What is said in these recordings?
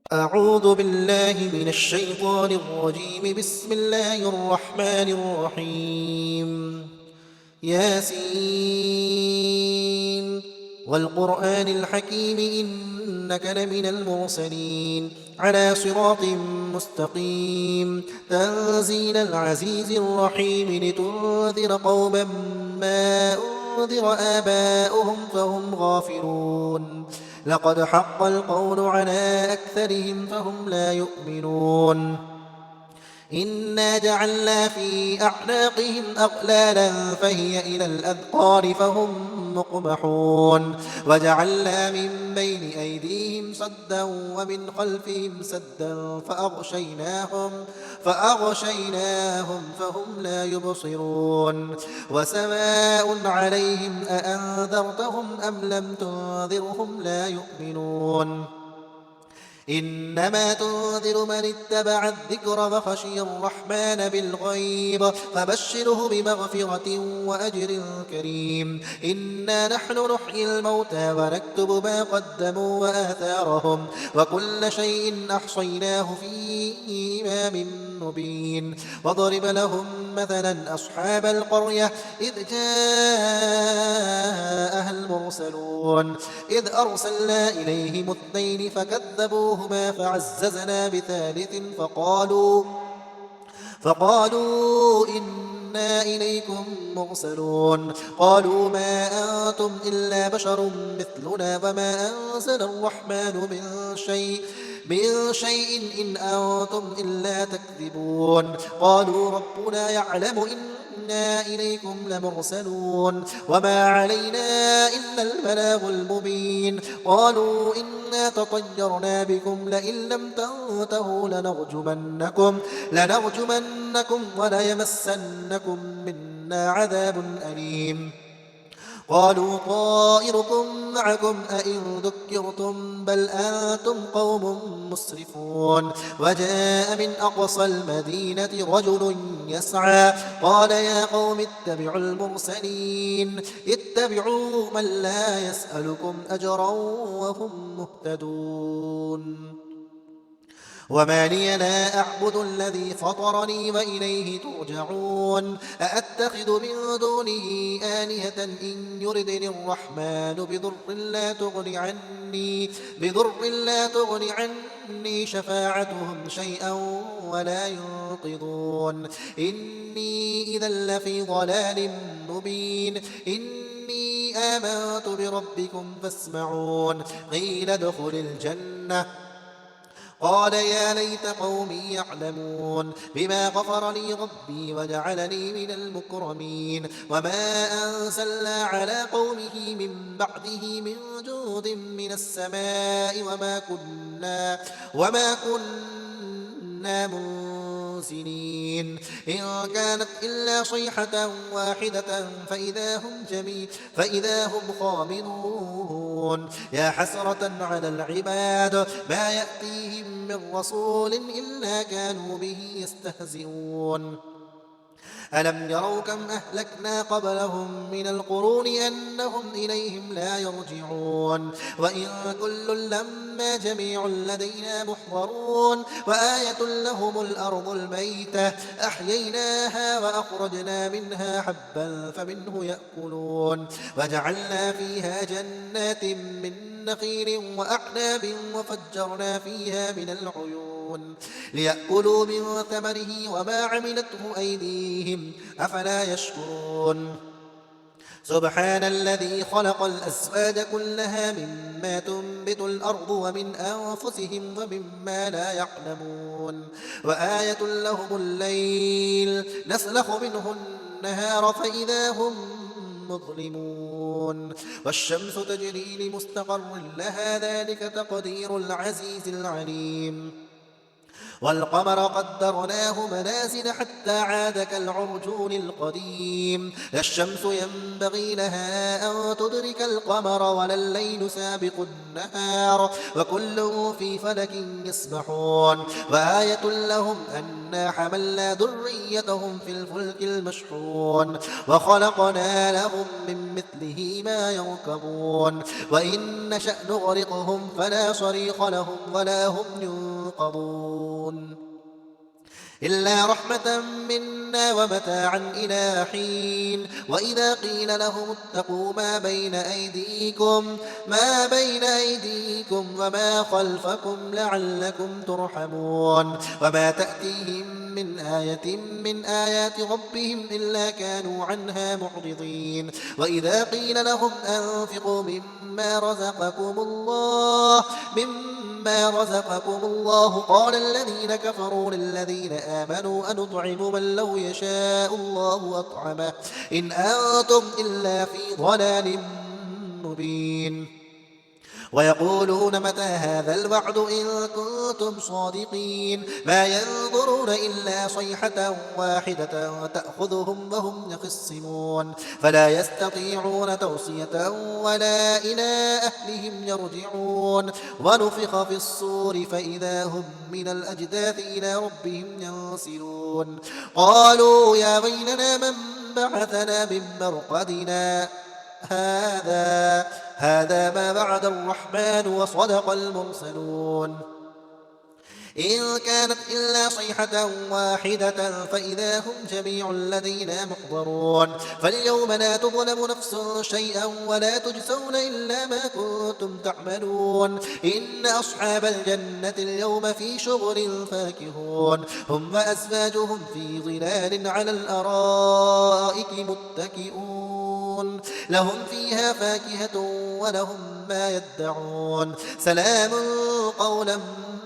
أعوذ بالله من الشيطان الرجيم. بسم الله الرحمن الرحيم. ياسين والقرآن الحكيم إنك لمن المرسلين على صراط مستقيم. تنزيل العزيز الرحيم لتنذر قوما ما أنذر آباؤهم فهم غافلون. لقد حق القول على أكثرهم فهم لا يؤمنون. إنا جعلنا في أعناقهم أغلالا فهي إلى الأذقان فهم مقمحون. وجعلنا من بين أيديهم سدا ومن خلفهم سدا فأغشيناهم فهم لا يبصرون. وسواء عليهم أأنذرتهم أم لم تنذرهم لا يؤمنون. إنما تنذر من اتبع الذكر وخشي الرحمن بالغيب فبشره بمغفرة وأجر كريم. إنا نحن نحيي الموتى ونكتب ما قدموا وآثارهم وكل شيء أحصيناه في إمام مبين. واضرب لهم مثلا أصحاب القرية إذ جاءها المرسلون إذ أرسلنا إليهم اثنين فكذبوهما فعززنا بثالث فقالوا إنا إليكم مرسلون. قالوا ما أنتم إلا بشر مثلنا وما أنزل الرحمن من شيء إن أنتم إلا تكذبون. قالوا ربنا يعلم إنا إليكم لمرسلون وما علينا إلا البلاغ المبين. قالوا إنا تطيرنا بكم لئن لم تنتهوا لنرجمنكم وليمسنكم منا عذاب أليم. قالوا طائركم معكم أئن ذكرتم بل أنتم قوم مسرفون. وجاء من أقصى المدينة رجل يسعى قال يا قوم اتبعوا المرسلين اتبعوا من لا يسألكم أجرا وهم مهتدون. وما لي لا أعبد الذي فطرني وإليه ترجعون. أأتخذ من دونه آلهة إن يردني الرحمن بضر لا تغن عني شفاعتهم شيئا ولا ينقذون. إني إذا لفي ضلال مبين. إني آمنت بربكم فاسمعون. قيل ادخل الجنة قال يا ليت قومي يعلمون بما غفر لي ربي وجعلني من المكرمين. وما أنزلنا على قومه من بعده من جود من السماء وما كنا منزلين. إن كانت إلا صيحة واحدة فإذا هم خامدون. يا حسرة على العباد ما يأتيهم من رسول إلا كانوا به يستهزئون. ألم يروا كم أهلكنا قبلهم من القرون أنهم إليهم لا يرجعون. وإن كل لما جميع لدينا محضرون. وآية لهم الأرض الميتة أحييناها وأخرجنا منها حبا فمنه يأكلون. وجعلنا فيها جنات من نخيل وأعناب وفجرنا فيها من العيون ليأكلوا من ثمره وما عملته أيديهم أفلا يشكرون. سبحان الذي خلق الأزواج كلها مما تنبت الأرض ومن أنفسهم ومما لا يعلمون. وآية لهم الليل نسلخ منه النهار فإذا هم مظلمون. والشمس تجري لمستقر لها ذلك تقدير العزيز العليم. والقمر قدرناه منازل حتى عاد كالعرجون القديم لا الشمس ينبغي لها أن تدرك القمر ولا الليل سابق النهار وكل في فلك يسبحون وآية لهم أنا حملنا ذريتهم في الفلك المشحون وخلقنا لهم من مثله ما يركبون وإن نشأ نغرقهم فلا صريخ لهم ولا هم ينقذون إلا رحمة منا ومتاعا إلى حين وإذا قيل لهم اتقوا ما بين أيديكم وما خلفكم لعلكم ترحمون وما تأتيهم من آية من آيات ربهم إلا كانوا عنها معرضين وإذا قيل لهم أنفقوا مما رزقكم الله قال الذين كفروا للذين آمنوا أنطعم من لو يشاء الله أطعمه إن أنتم إلا في ضلال مبين ويقولون متى هذا الوعد إن كنتم صادقين ما ينظرون إلا صيحة واحدة تأخذهم وهم يخصمون فلا يستطيعون توصية ولا إلى أهلهم يرجعون ونفخ في الصور فإذا هم من الأجداث إلى ربهم ينسلون قالوا يا ويلنا من بعثنا من مرقدنا هذا ما بعد الرحمن وصدق المرسلون إن كانت إلا صيحة واحدة فإذا هم جميع لدينا محضرون فاليوم لا تظلم نفس شيئا ولا تجزون إلا ما كنتم تعملون إن أصحاب الجنة اليوم في شغل فاكهون هم وأزواجهم في ظلال على الأرائك متكئون لهم فيها فاكهة ولهم ما يدعون سلام قولا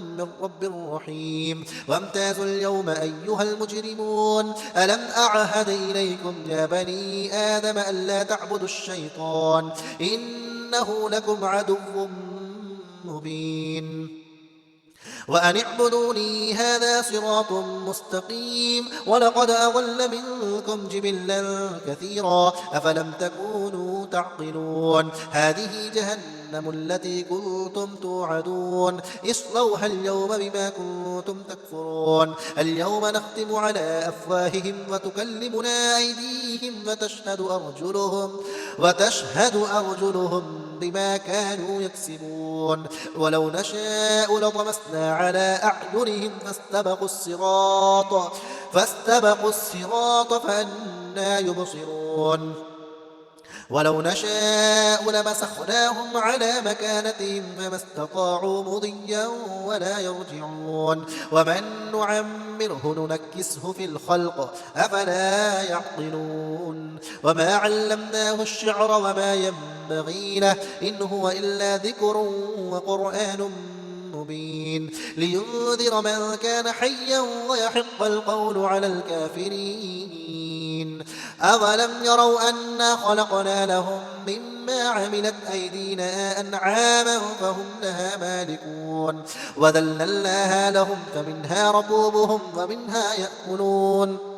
من رب رحيم وامتازوا اليوم أيها المجرمون ألم أعهد إليكم يا بني آدم ألا تعبدوا الشيطان إنه لكم عدو مبين وأن اعبدوني هذا صراط مستقيم ولقد أضل منكم جبلا كثيرا أفلم تكونوا تعقلون هذه جهنم التي كنتم توعدون اصلوها اليوم بما كنتم تكفرون اليوم نختم على أفواههم وتكلمنا أيديهم وتشهد أرجلهم بما كانوا يكسبون ولو نشاء لطمسنا على أعينهم فاستبقوا الصراط فأنى يبصرون ولو نشاء لمسخناهم على مكانتهم فما استطاعوا مضيا ولا يرجعون ومن نعمره ننكسه في الخلق أفلا يعقلون وما علمناه الشعر وما ينبغي له إن هو إلا ذكر وقرآن مبين لينذر من كان حيا ويحق القول على الكافرين أولم يروا أنا خلقنا لهم مما عملت أيدينا أنعاما فهم لها مالكون وذللناها لهم فمنها ركوبهم ومنها يأكلون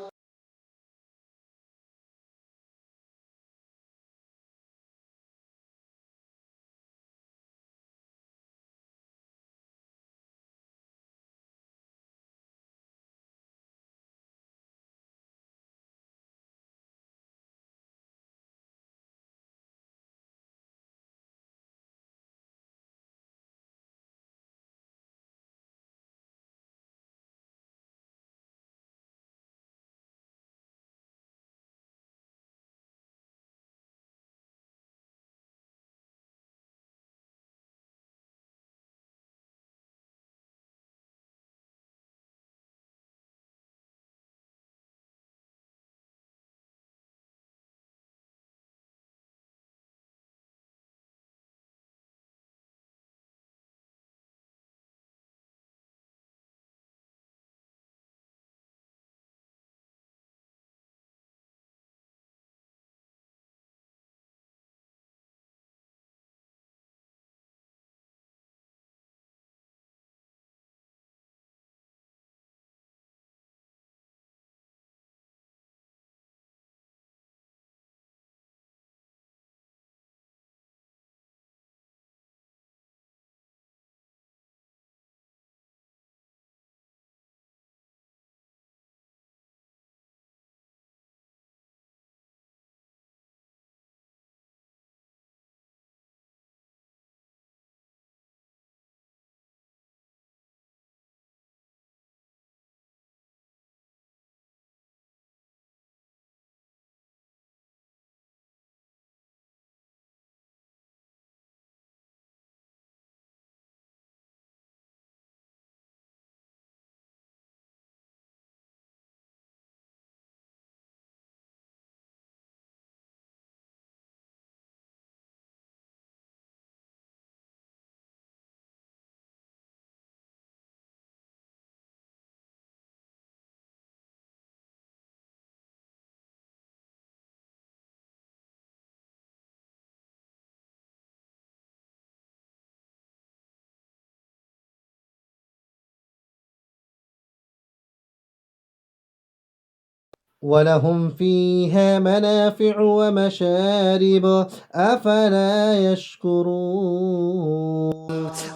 ولهم فيها منافع ومشارب أفلا يشكرون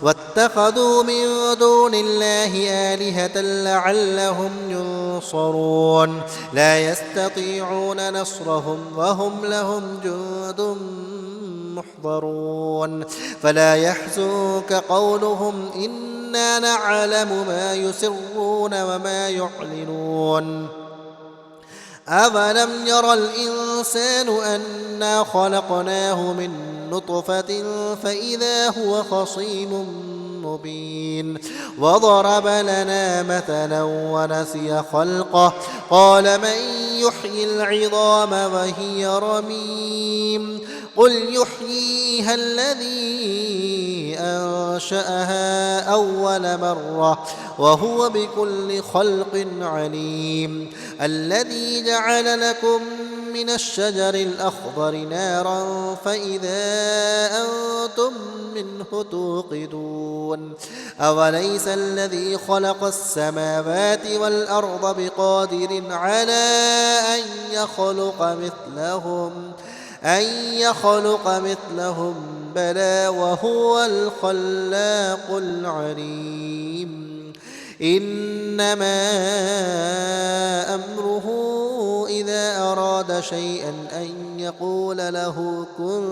واتخذوا من دون الله آلهة لعلهم ينصرون لا يستطيعون نصرهم وهم لهم جند محضرون فلا يحزنك قولهم إنا نعلم ما يسرون وما يعلنون أَفَلَمْ يَرَ الْإِنسَانُ أَنَّا خَلَقْنَاهُ مِن نُّطْفَةٍ فَإِذَا هُوَ خَصِيمٌ مُّبِينٌ وَضَرَبَ لَنَا مَثَلًا وَنَسِيَ خَلْقَهُ قَالَ مَن يُحْيِي الْعِظَامَ وَهِيَ رَمِيمٌ قُلْ يُحْيِيهَا الَّذِي أَنشَأَهَا أَوَّلَ مَرَّةٍ وَهُوَ بِكُلِّ خَلْقٍ عَلِيمٌ الَّذِي جَعَلَ لَكُم مِّنَ الشَّجَرِ الْأَخْضَرِ نَارًا فَإِذَا أَنتُم مِّنْهُ تُوقِدُونَ أَوَلَيْسَ الَّذِي خَلَقَ السَّمَاوَاتِ وَالْأَرْضَ بِقَادِرٍ عَلَىٰ أَن يَخْلُقَ مِثْلَهُم بَلَىٰ وَهُوَ الْخَلَّاقُ الْعَلِيمُ إِنَّمَا أَمْرُهُ إِذَا أَرَادَ شَيْئًا أَن يَقُولَ لَهُ كُن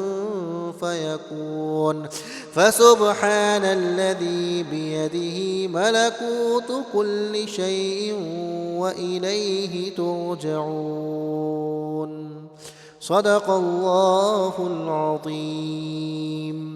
فَيَكُونُ فَسُبْحَانَ الَّذِي بِيَدِهِ مَلَكُوتُ كُلِّ شَيْءٍ وَإِلَيْهِ تُرْجَعُونَ صدق الله العظيم.